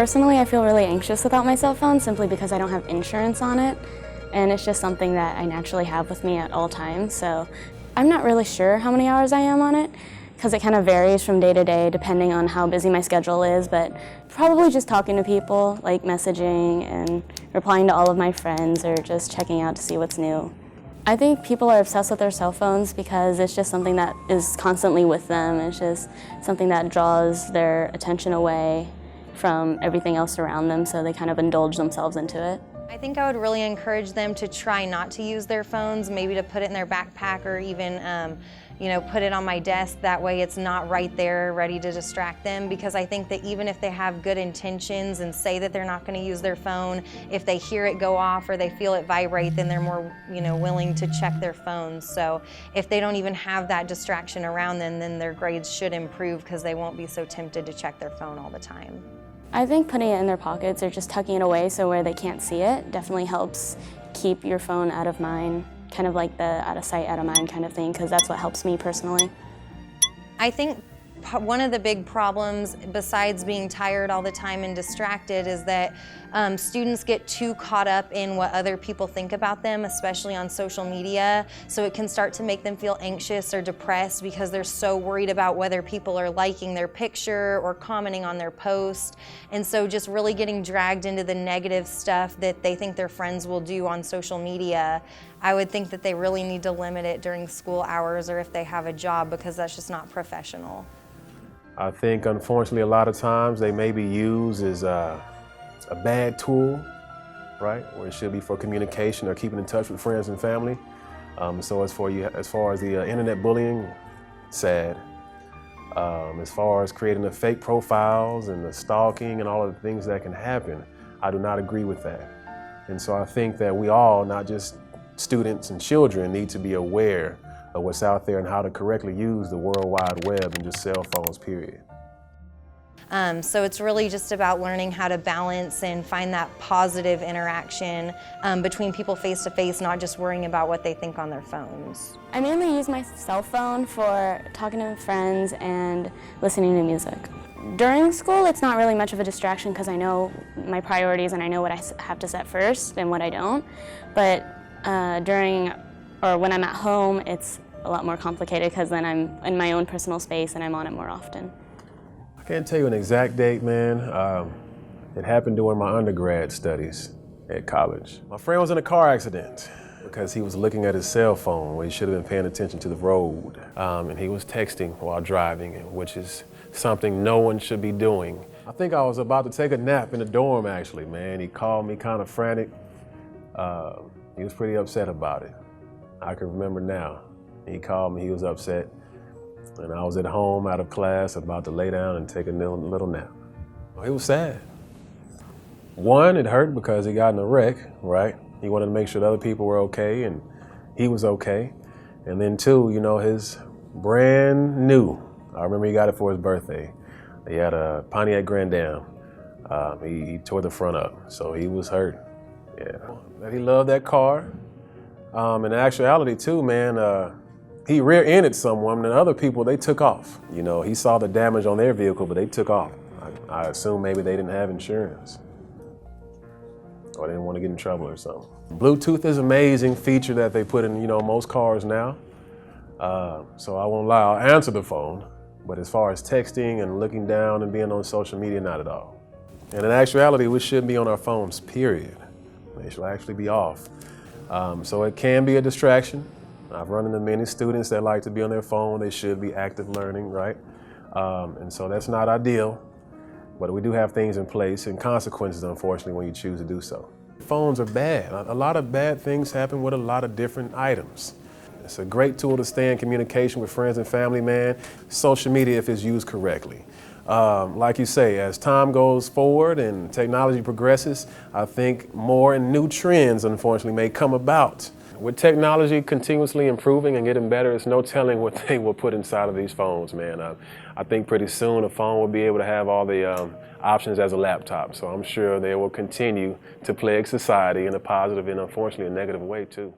Personally, I feel really anxious without my cell phone simply because I don't have insurance on it, and it's just something that I naturally have with me at all times. So I'm not really sure how many hours I am on it because it kind of varies from day to day depending on how busy my schedule is, but probably just talking to people, like messaging and replying to all of my friends or just checking out to see what's new. I think people are obsessed with their cell phones because it's just something that is constantly with them. It's just something that draws their attention away from everything else around them, so they kind of indulge themselves into it. I think I would really encourage them to try not to use their phones, maybe to put it in their backpack or even put it on my desk. That way it's not right there ready to distract them, because I think that even if they have good intentions and say that they're not going to use their phone, if they hear it go off or they feel it vibrate, then they're more willing to check their phones. So if they don't even have that distraction around them, then their grades should improve because they won't be so tempted to check their phone all the time. I think putting it in their pockets or just tucking it away so where they can't see it definitely helps keep your phone out of mind, kind of like the out of sight, out of mind kind of thing, because that's what helps me personally. I think one of the big problems, besides being tired all the time and distracted, is that students get too caught up in what other people think about them, especially on social media. So it can start to make them feel anxious or depressed because they're so worried about whether people are liking their picture or commenting on their post. And so just really getting dragged into the negative stuff that they think their friends will do on social media, I would think that they really need to limit it during school hours or if they have a job, because that's just not professional. I think, unfortunately, a lot of times they may be used as a bad tool, right? Where it should be for communication or keeping in touch with friends and family. So as far as the internet bullying, sad. As far as creating the fake profiles and the stalking and all of the things that can happen, I do not agree with that. And so I think that we all, not just students and children, need to be aware of what's out there and how to correctly use the World Wide Web and just cell phones, period. So it's really just about learning how to balance and find that positive interaction between people face to face, not just worrying about what they think on their phones. I mainly use my cell phone for talking to friends and listening to music. During school, it's not really much of a distraction because I know my priorities and I know what I have to set first and what I don't. But when I'm at home, it's a lot more complicated because then I'm in my own personal space and I'm on it more often. I can't tell you an exact date, man. It happened during my undergrad studies at college. My friend was in a car accident because he was looking at his cell phone when he should have been paying attention to the road. And he was texting while driving, which is something no one should be doing. I think I was about to take a nap in the dorm, actually, man. He called me kind of frantic. He was pretty upset about it. I can remember now. He called me, he was upset, and I was at home out of class about to lay down and take a little nap. He was sad. One, it hurt because he got in a wreck, right? He wanted to make sure the other people were okay and he was okay. And then two, his brand new, I remember he got it for his birthday. He had a Pontiac Grand Dam. He tore the front up, so he was hurt. Yeah, he loved that car. In actuality too, man, he rear-ended someone and other people, they took off. He saw the damage on their vehicle, but they took off. I assume maybe they didn't have insurance or they didn't want to get in trouble or something. Bluetooth is an amazing feature that they put in, most cars now. So I won't lie, I'll answer the phone, but as far as texting and looking down and being on social media, not at all. And in actuality, we shouldn't be on our phones, period. They should actually be off. So it can be a distraction. I've run into many students that like to be on their phone. They should be active learning, right? And so that's not ideal, but we do have things in place and consequences, unfortunately, when you choose to do so. Phones are bad. A lot of bad things happen with a lot of different items. It's a great tool to stay in communication with friends and family, man. Social media, if it's used correctly. Like you say, as time goes forward and technology progresses, I think more and new trends, unfortunately, may come about. With technology continuously improving and getting better, it's no telling what they will put inside of these phones, man. I think pretty soon a phone will be able to have all the options as a laptop. So I'm sure they will continue to plague society in a positive and unfortunately a negative way too.